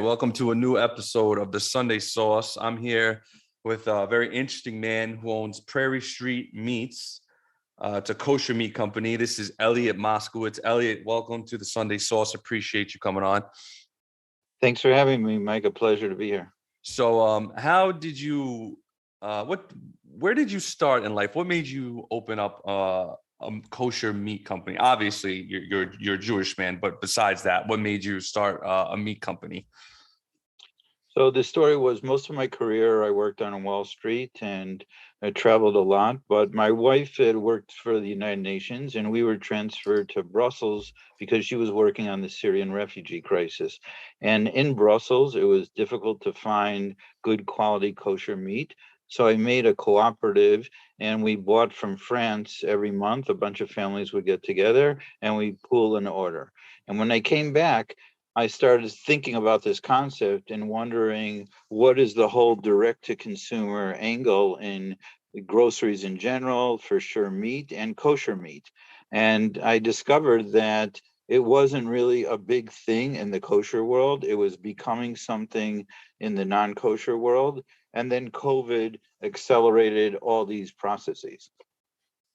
welcome to a new episode of the Sunday Sauce. I'm here with a very interesting man who owns Prairie Street Meats. It's a kosher meat company. This is Elliot Moscowitz. Elliot, welcome to the Sunday Sauce. Appreciate you coming on. Thanks for having me, Mike. A pleasure to be here. So, how did you? Where did you start in life? What made you open up a kosher meat company? Obviously, you're a Jewish man, but besides that, what made you start a meat company? So the story was most of my career I worked on Wall Street and I traveled a lot, but my wife had worked for the United Nations and we were transferred to Brussels because she was working on the Syrian refugee crisis. And in Brussels, it was difficult to find good quality kosher meat. So I made a cooperative and we bought from France every month. A bunch of families would get together and we pool and order. And when I came back, I started thinking about this concept and wondering what is the whole direct-to-consumer angle in groceries in general, for sure meat and kosher meat. And I discovered that it wasn't really a big thing in the kosher world. It was becoming something in the non-kosher world. And then COVID accelerated all these processes.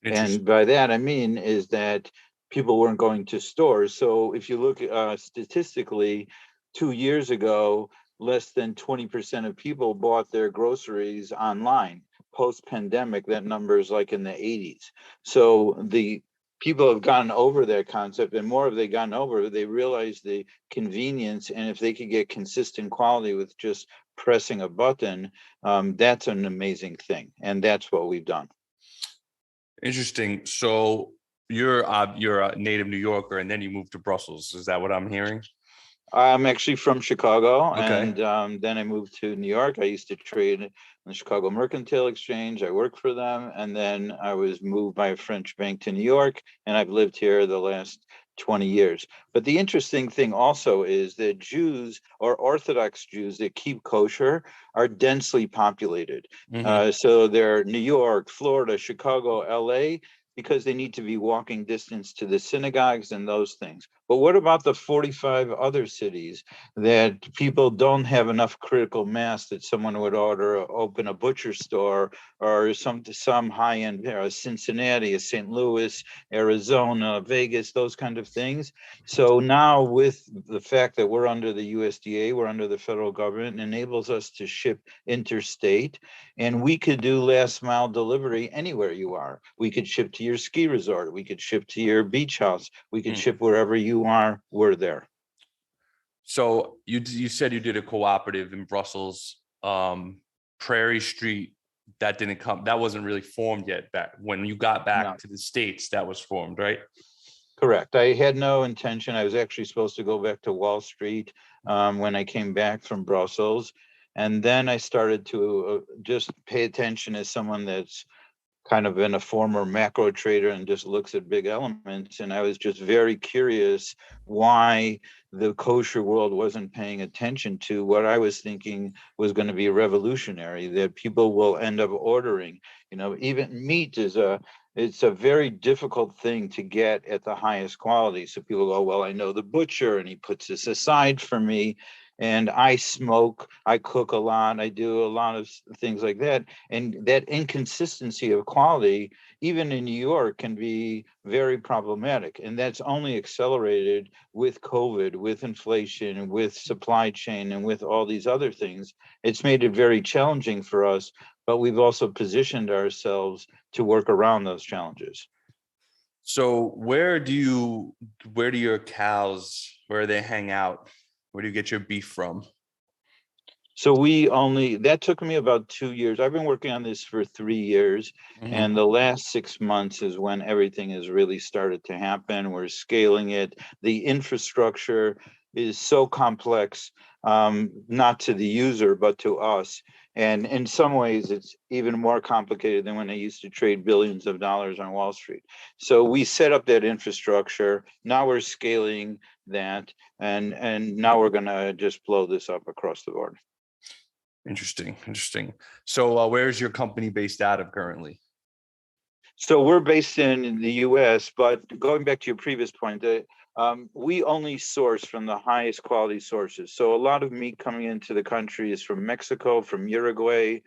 And by that, I mean is that people weren't going to stores. So if you look statistically, 2 years ago, less than 20% of people bought their groceries online. Post-pandemic, that number is like in the 80s. So the people have gotten over that concept, and more have they gotten over. They realize the convenience, and if they could get consistent quality with just pressing a button, that's an amazing thing. And that's what we've done. Interesting. So you're a native New Yorker, and then you moved to Brussels. Is that what I'm hearing? I'm actually from Chicago, Okay. and then I moved to New York. I used to trade in the Chicago Mercantile Exchange. I worked for them, and then I was moved by a French bank to New York, and I've lived here the last 20 years. But the interesting thing also is that Jews or Orthodox Jews that keep kosher are densely populated. So they're New York, Florida, Chicago, LA, because they need to be walking distance to the synagogues and those things. But what about the 45 other cities that people don't have enough critical mass that someone would open a butcher store or some high-end, Cincinnati, St. Louis, Arizona, Vegas, those kind of things. So now with the fact that we're under the USDA, we're under the federal government, it enables us to ship interstate, and we could do last mile delivery anywhere you are. We could ship to your ski resort. We could ship to your beach house. We could ship wherever you are. We're there. So you said you did a cooperative in Brussels, Prairie Street. That wasn't really formed yet. Back when you got back to the States, that was formed, right? Correct. I had no intention. I was actually supposed to go back to Wall Street when I came back from Brussels. And then I started to just pay attention as someone that's kind of been a former macro trader and just looks at big elements. And I was just very curious why the kosher world wasn't paying attention to what I was thinking was going to be revolutionary, that people will end up ordering. Even meat it's a very difficult thing to get at the highest quality. So people go, well, I know the butcher and he puts this aside for me. And I smoke, I cook a lot, I do a lot of things like that. And that inconsistency of quality, even in New York, can be very problematic. And that's only accelerated with COVID, with inflation, with supply chain, and with all these other things. It's made it very challenging for us, but we've also positioned ourselves to work around those challenges. So where do your cows, where they hang out? Where do you get your beef from? So that took me about 2 years. I've been working on this for 3 years. And the last 6 months is when everything has really started to happen. We're scaling it. The infrastructure is so complex, not to the user, but to us. And in some ways, it's even more complicated than when I used to trade billions of dollars on Wall Street. So we set up that infrastructure. Now we're scaling that. And now we're going to just blow this up across the board. Interesting. So where's your company based out of currently? So we're based in the U.S., but going back to your previous point, We only source from the highest quality sources. So a lot of meat coming into the country is from Mexico, from Uruguay,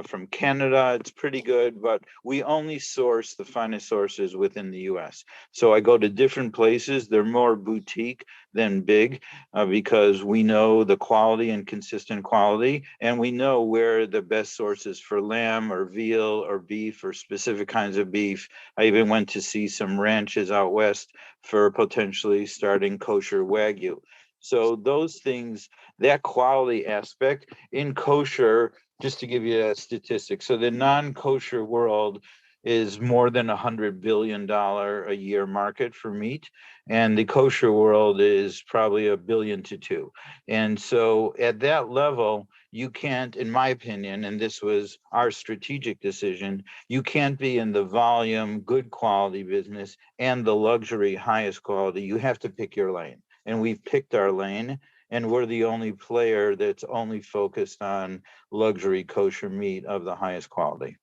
from Canada. It's pretty good, but we only source the finest sources within the US. So I go to different places. They're more boutique than big because we know the quality and consistent quality, and we know where the best sources for lamb or veal or beef or specific kinds of beef. I even went to see some ranches out west for potentially starting kosher Wagyu. So those things, that quality aspect in kosher, just to give you a statistic, so the non-kosher world is more than $100 billion a year market for meat, and the kosher world is probably $1 billion to 2. And so at that level, you can't, in my opinion, and this was our strategic decision, you can't be in the volume, good quality business and the luxury, highest quality. You have to pick your lane. And we've picked our lane, and we're the only player that's only focused on luxury kosher meat of the highest quality.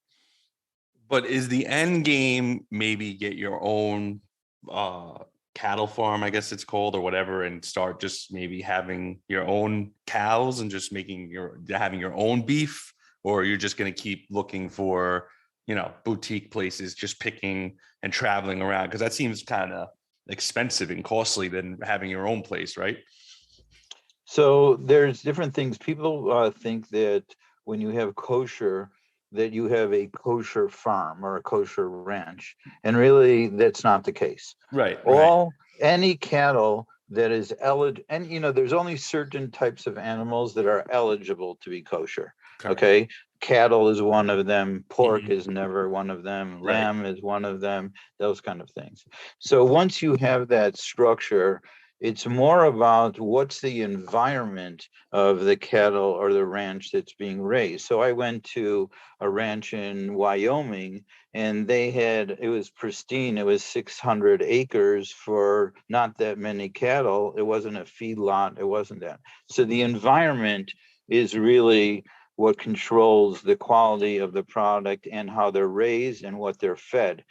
But is the end game maybe get your own cattle farm, I guess it's called, or whatever, and start just maybe having your own cows and just having your own beef? Or you're just going to keep looking for, boutique places, just picking and traveling around? Because that seems kind of expensive and costly than having your own place, right? So there's different things. People think that when you have kosher, that you have a kosher farm or a kosher ranch, and really that's not the case. Right. Any cattle that is eligible, and there's only certain types of animals that are eligible to be kosher. Correct. Okay, cattle is one of them. Pork Mhm. is never one of them. Right. Lamb is one of them. Those kind of things. So once you have that structure, it's more about what's the environment of the cattle or the ranch that's being raised. So I went to a ranch in Wyoming, and it was pristine. It was 600 acres for not that many cattle. It wasn't a feedlot. It wasn't that. So the environment is really what controls the quality of the product and how they're raised and what they're fed.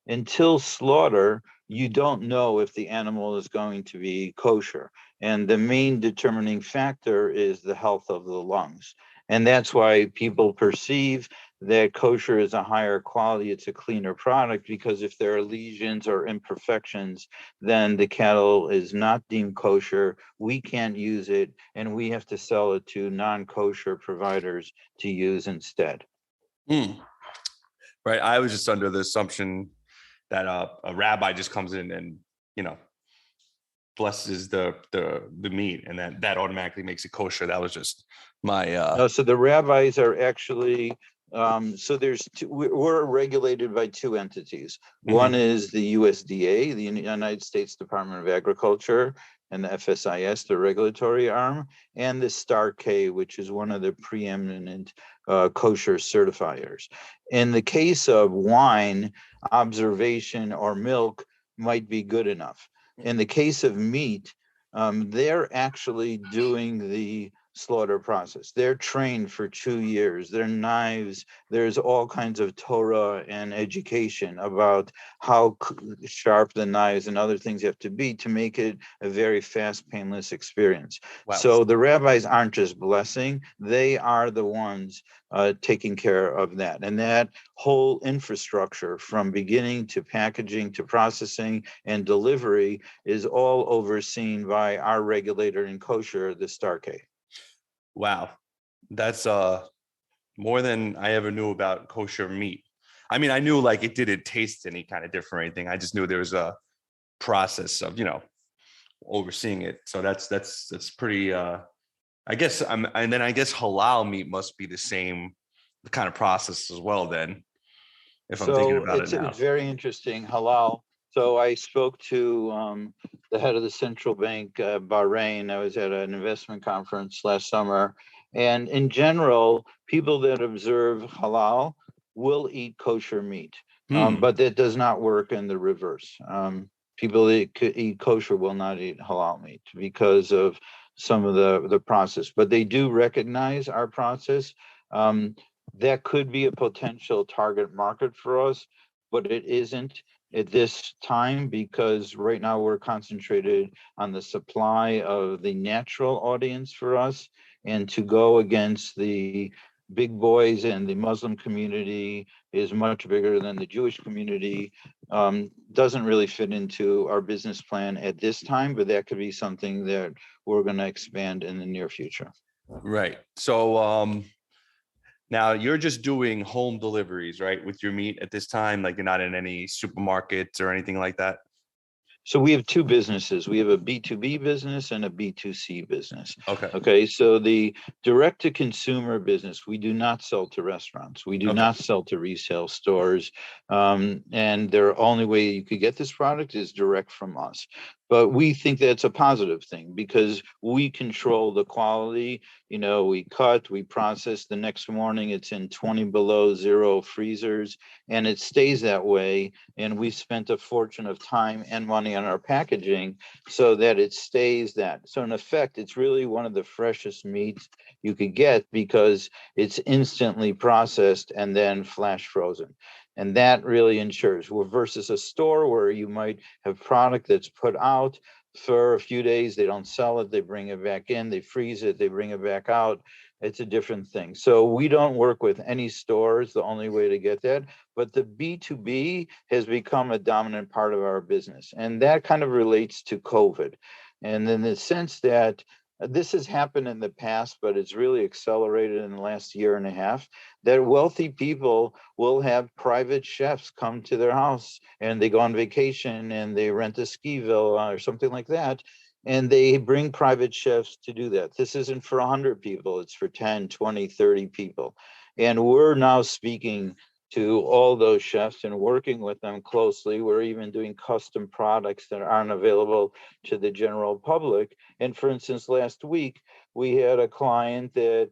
Until slaughter, you don't know if the animal is going to be kosher. And the main determining factor is the health of the lungs. And that's why people perceive that kosher is a higher quality, it's a cleaner product, because if there are lesions or imperfections, then the cattle is not deemed kosher. We can't use it, and we have to sell it to non-kosher providers to use instead. Right. I was just under the assumption that a rabbi just comes in and, blesses the meat, and that automatically makes it kosher. That was just my No, so the rabbis are actually so there's two. We're regulated by two entities. One is the USDA, the United States Department of Agriculture, and the FSIS, the regulatory arm, and the Star K, which is one of the preeminent kosher certifiers. In the case of wine, observation or milk might be good enough. In the case of meat, they're actually doing the slaughter process. They're trained for 2 years. Their knives, there's all kinds of Torah and education about how sharp the knives and other things have to be to make it a very fast, painless experience. Wow. So the rabbis aren't just blessing, they are the ones taking care of that. And that whole infrastructure from beginning to packaging to processing and delivery is all overseen by our regulator in kosher, the Star K. Wow. That's more than I ever knew about kosher meat. I mean, I knew like it didn't taste any kind of different or anything. I just knew there was a process of, overseeing it. So that's pretty I guess and then I guess halal meat must be the same kind of process as well then, if I'm thinking about it now. It's very interesting, halal. So I spoke to the head of the central bank, Bahrain. I was at an investment conference last summer. And in general, people that observe halal will eat kosher meat, but that does not work in the reverse. People that eat kosher will not eat halal meat because of some of the process, but they do recognize our process. That could be a potential target market for us, but it isn't. at this time, because right now we're concentrated on the supply of the natural audience for us, and to go against the big boys and the Muslim community is much bigger than the Jewish community, doesn't really fit into our business plan at this time, but that could be something that we're going to expand in the near future. Right. So now you're just doing home deliveries, right, with your meat at this time? Like you're not in any supermarkets or anything like that? So we have two businesses. We have a B2B business and a B2C business. Okay. Okay. So the direct to consumer business, we do not sell to restaurants. We do Okay. not sell to resale stores. And the only way you could get this product is direct from us. But we think that's a positive thing because we control the quality. You know, we cut, we process. The next morning it's in 20 below zero freezers, and it stays that way. And we spent a fortune of time and money on our packaging so that it stays that. So in effect, it's really one of the freshest meats you could get because it's instantly processed and then flash frozen. And that really ensures, well, versus a store where you might have product that's put out for a few days, they don't sell it, they bring it back in, they freeze it, they bring it back out. It's a different thing. So we don't work with any stores, the only way to get that. But the B2B has become a dominant part of our business. And that kind of relates to COVID. And in the sense that this has happened in the past, but it's really accelerated in the last year and a half, that wealthy people will have private chefs come to their house and they go on vacation and they rent a ski villa or something like that. And they bring private chefs to do that. This isn't for 100 people, it's for 10, 20, 30 people. And we're now speaking to all those chefs and working with them closely. We're even doing custom products that aren't available to the general public. And for instance, last week, we had a client that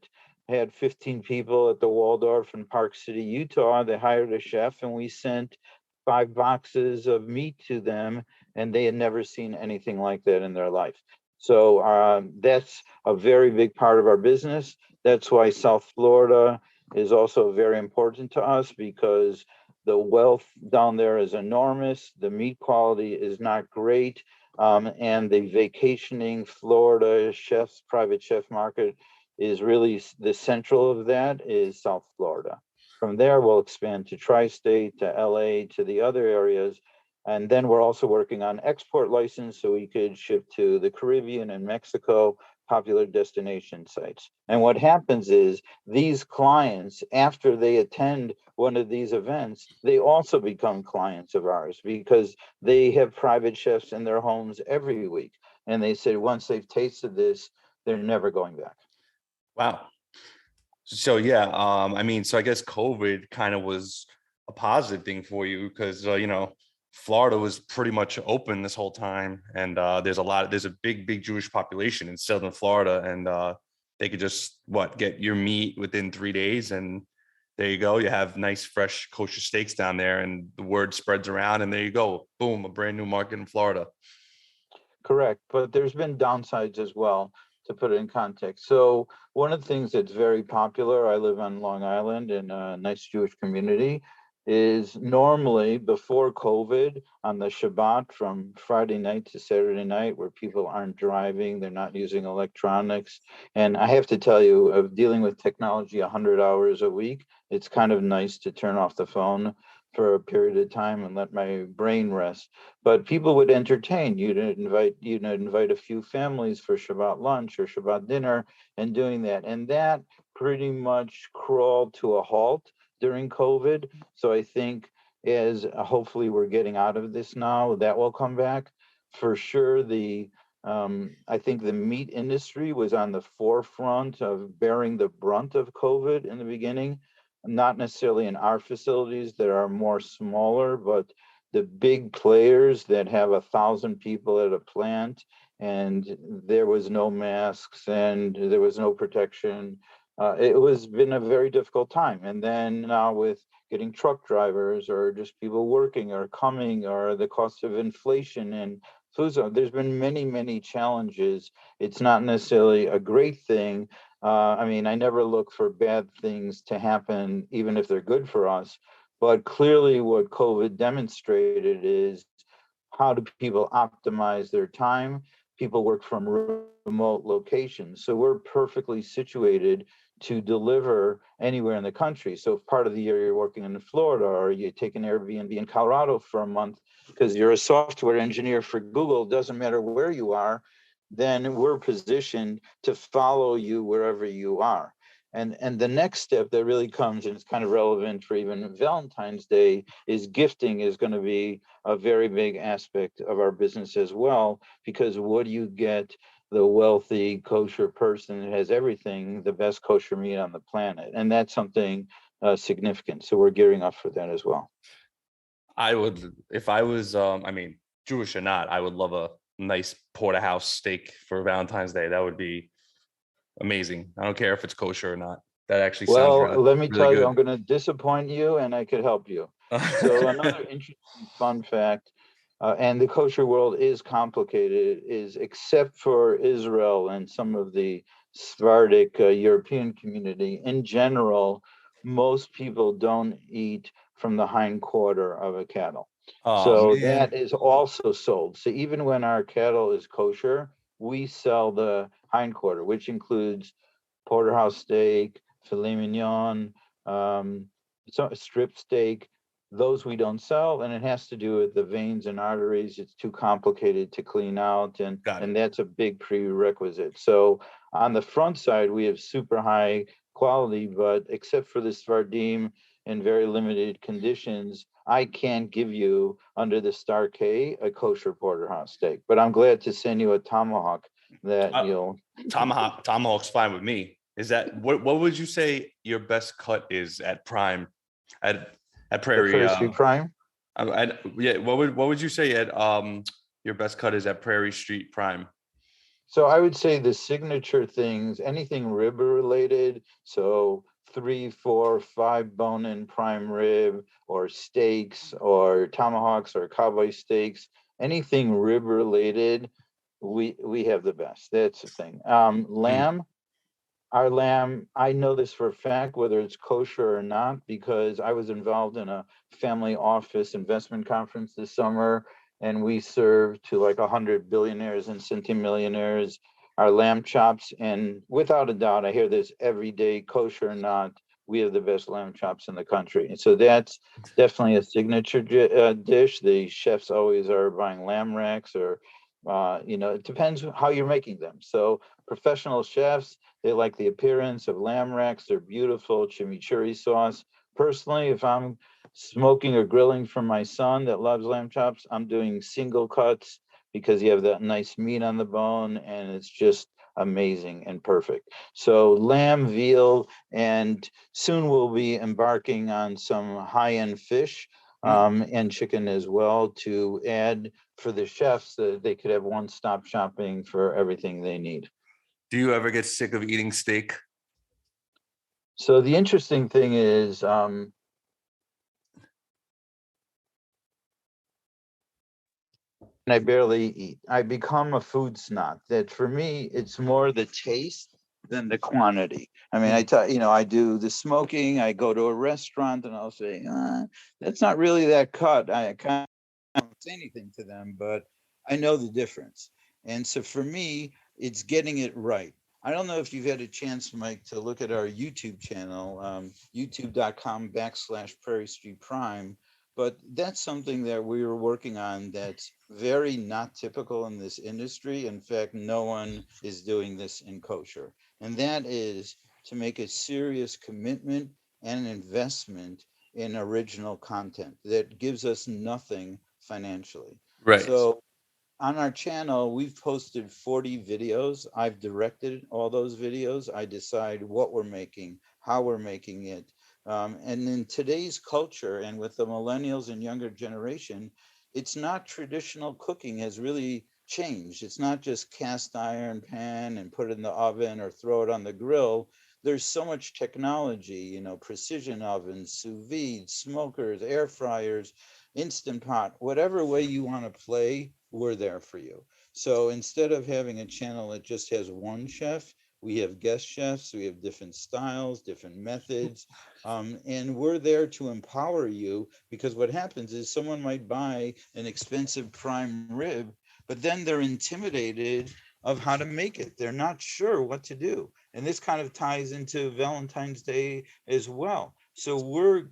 had 15 people at the Waldorf in Park City, Utah. They hired a chef and we sent 5 boxes of meat to them, and they had never seen anything like that in their life. So that's a very big part of our business. That's why South Florida is also very important to us because the wealth down there is enormous. The meat quality is not great. And the vacationing Florida chefs, private chef market is really the central of that is South Florida. From there, we'll expand to Tri-State, to LA, to the other areas. And then we're also working on export license so we could ship to the Caribbean and Mexico, popular destination sites. And what happens is these clients, after they attend one of these events, they also become clients of ours because they have private chefs in their homes every week. And they say once they've tasted this, they're never going back. Wow. So yeah, I mean, so I guess COVID kind of was a positive thing for you because Florida was pretty much open this whole time, and there's a big Jewish population in Southern Florida, and they could just get your meat within 3 days, and there you go. You have nice fresh kosher steaks down there, and the word spreads around, and there you go, boom, a brand new market in Florida. Correct, but there's been downsides as well, to put it in context. So one of the things that's very popular, I live on Long Island in a nice Jewish community, is normally before COVID on the Shabbat from Friday night to Saturday night where people aren't driving, they're not using electronics. And I have to tell you, of dealing with technology 100 hours a week, it's kind of nice to turn off the phone for a period of time and let my brain rest. But people would entertain. You'd invite a few families for Shabbat lunch or Shabbat dinner and doing that. And that pretty much crawled to a halt during COVID. So I think as hopefully we're getting out of this now, that will come back. For sure, I think the meat industry was on the forefront of bearing the brunt of COVID in the beginning. Not necessarily in our facilities that are more smaller, but the big players that have 1,000 people at a plant, and there was no masks and there was no protection. It was been a very difficult time. And then now with getting truck drivers or just people working or coming or the cost of inflation and food, there's been many challenges. It's not necessarily a great thing. I mean, I never look for bad things to happen, even if they're good for us. But clearly what COVID demonstrated is how do people optimize their time? People work from remote locations. So we're perfectly situated to deliver anywhere in the country. So if part of the year you're working in Florida, or you take an Airbnb in Colorado for a month because you're a software engineer for Google, doesn't matter where you are, then we're positioned to follow you wherever you are. And the next step that really comes, and it's kind of relevant for even Valentine's Day, is gifting is going to be a very big aspect of our business as well, because what do you get the wealthy kosher person that has everything, the best kosher meat on the planet? And that's something significant. So we're gearing up for that as well. I would, if I was, I mean, Jewish or not, I would love a nice porterhouse steak for Valentine's Day. That would be amazing. I don't care if it's kosher or not. That actually sounds Well, let me really tell you, good. I'm going to disappoint you, and I could help you. So another interesting fun fact, and the kosher world is complicated, is except for Israel and some of the Sephardic European community, in general, most people don't eat from the hind quarter of a cattle. Oh So man. that is also sold. So even when our cattle is kosher, we sell the hind quarter, which includes porterhouse steak, filet mignon, so strip steak. Those we don't sell, and it has to do with the veins and arteries. It's too complicated to clean out, and Got it. that's a big prerequisite. So on the front side, we have super high quality, but except for the Svardim in very limited conditions, I can't give you under the Star K a kosher porterhouse steak. But I'm glad to send you a tomahawk that Uh, you'll. Tomahawk's fine with me. Is that what would you say your best cut is at Prime at The Prairie? Prairie Street Prime. Yeah, what would you say at your best cut is at Prairie Street Prime? So I would say the signature things, anything rib related, so 3, 4, 5 bone-in prime rib, or steaks, or tomahawks, or cowboy steaks, anything rib related, we have the best. That's the thing. Mm. Lamb, our lamb, I know this for a fact, whether it's kosher or not, because I was involved in a family office investment conference this summer, and we served to like 100 billionaires and centimillionaires our lamb chops. And without a doubt, I hear this every day, kosher or not, we have the best lamb chops in the country. And so that's definitely a signature dish. The chefs always are buying lamb racks, or, it depends how you're making them. So professional chefs, they like the appearance of lamb racks. They're beautiful, chimichurri sauce. Personally, if I'm smoking or grilling for my son that loves lamb chops, I'm doing single cuts because you have that nice meat on the bone, and it's just amazing and perfect. So lamb, veal, and soon we'll be embarking on some high-end fish Mm. and chicken as well, to add for the chefs so that they could have one-stop shopping for everything they need. Do you ever get sick of eating steak? So the interesting thing is, I barely eat. I become a food snob. That for me, it's more the taste than the quantity. I mean, Mm. I do the smoking. I go to a restaurant and I'll say, that's not really that cut. I can't say anything to them, but I know the difference. And so for me, it's getting it right. I don't know if you've had a chance, Mike, to look at our YouTube channel, youtube.com/Prairie Street Prime. But that's something that we were working on that's very not typical in this industry. In fact, no one is doing this in kosher. And that is to make a serious commitment and an investment in original content that gives us nothing financially. Right. So on our channel, we've posted 40 videos. I've directed all those videos. I decide what we're making, how we're making it. And in today's culture, and with the millennials and younger generation, it's not traditional cooking has really changed. It's not just cast iron pan and put it in the oven or throw it on the grill. There's so much technology, precision ovens, sous vide, smokers, air fryers, instant pot, whatever way you want to play, we're there for you. So instead of having a channel that just has one chef, We have guest chefs, we have different styles, different methods, and we're there to empower you, because what happens is someone might buy an expensive prime rib, but then they're intimidated of how to make it. They're not sure what to do. And this kind of ties into Valentine's Day as well. So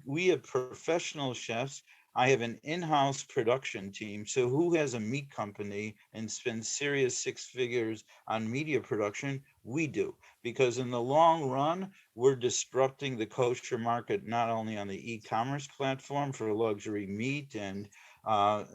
we have professional chefs. I have an in-house production team. So who has a meat company and spends serious six figures on media production? We do, because in the long run, we're disrupting the kosher market, not only on the e-commerce platform for luxury meat and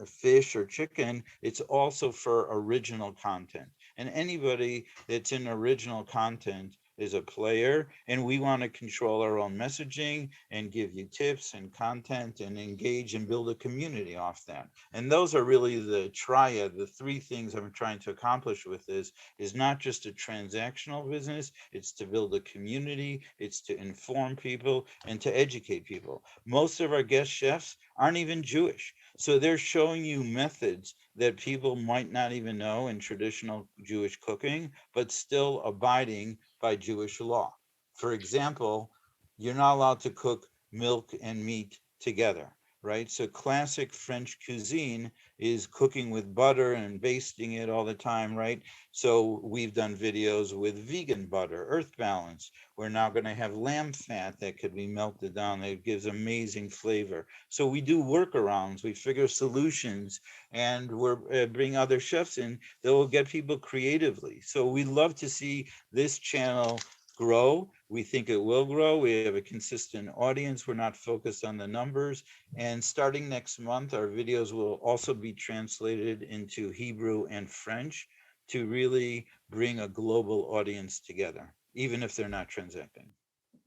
fish or chicken, it's also for original content. And anybody that's in original content is a player, and we want to control our own messaging and give you tips and content and engage and build a community off that. And those are really the triad, the three things I'm trying to accomplish with this is not just a transactional business, it's to build a community, it's to inform people and to educate people. Most of our guest chefs aren't even Jewish. So they're showing you methods that people might not even know in traditional Jewish cooking, but still abiding by Jewish law. For example, you're not allowed to cook milk and meat together, right? So classic French cuisine is cooking with butter and basting it all the time, right? So we've done videos with vegan butter, earth balance. We're now going to have lamb fat that could be melted down. That gives amazing flavor. So we do workarounds, we figure solutions, and we're bring other chefs in that will get people creatively. So we love to see this channel grow. We think it will grow. We have a consistent audience. We're not focused on the numbers. And starting next month, our videos will also be translated into Hebrew and French to really bring a global audience together, even if they're not transacting.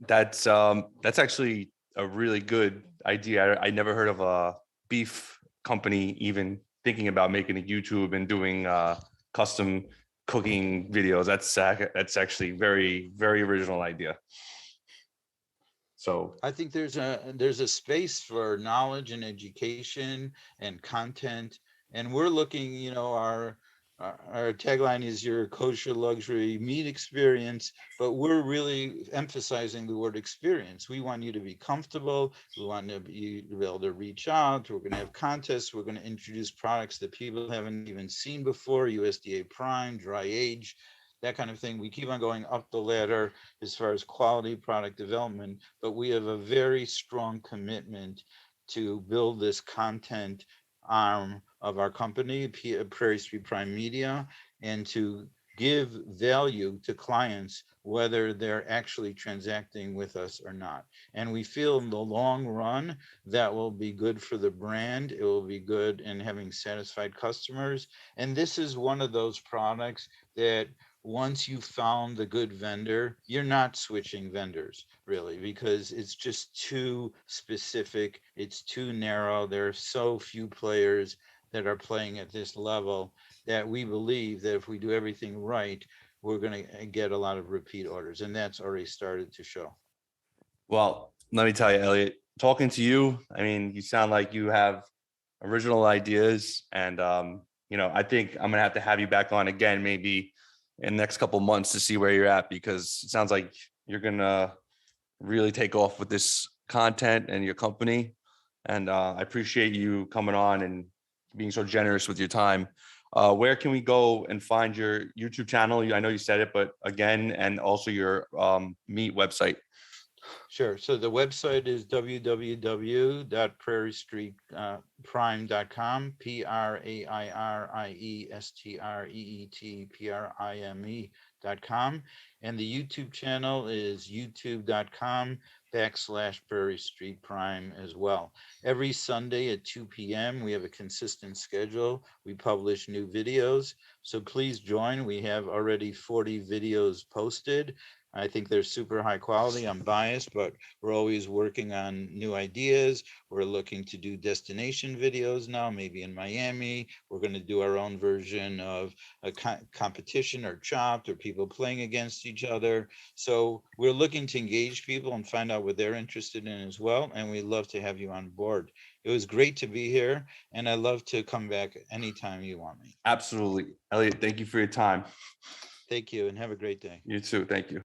That's actually a really good idea. I never heard of a beef company even thinking about making a YouTube and doing custom cooking videos. That's actually very original idea. So I think there's a space for knowledge and education and content, and we're looking. Our tagline is your kosher luxury meat experience, but we're really emphasizing the word experience. We want you to be comfortable. We want you to be able to reach out. We're going to have contests. We're going to introduce products that people haven't even seen before: USDA Prime, dry age, that kind of thing. We keep on going up the ladder as far as quality product development, but we have a very strong commitment to build this content arm of our company, Prairie Street Prime Media, and to give value to clients, whether they're actually transacting with us or not. And we feel in the long run that will be good for the brand. It will be good in having satisfied customers. And this is one of those products that once you found the good vendor, you're not switching vendors really, because it's just too specific. It's too narrow. There are so few players that are playing at this level that we believe that if we do everything right, we're going to get a lot of repeat orders. And that's already started to show. well, let me tell you, Elliot, talking to you, I mean, you sound like you have original ideas. And, I think I'm going to have you back on again, maybe in the next couple of months to see where you're at, because it sounds like you're going to really take off with this content and your company. And I appreciate you coming on and being so generous with your time. Where can we go and find your YouTube channel? I know you said it, but again, and also your meat website. Sure. So the website is www.prairiestreetprime.com, prairiestreetprime.com. And the YouTube channel is youtube.com/Prairie Street Prime as well. Every Sunday at 2 p.m., we have a consistent schedule. We publish new videos. So please join. We have already 40 videos posted. I think they're super high quality. I'm biased, but we're always working on new ideas. We're looking to do destination videos now, maybe in Miami. We're going to do our own version of a competition or Chopped, or people playing against each other. So we're looking to engage people and find out what they're interested in as well. And we'd love to have you on board. It was great to be here, and I'd love to come back anytime you want me. Absolutely. Elliot, thank you for your time. Thank you and have a great day. You too. Thank you.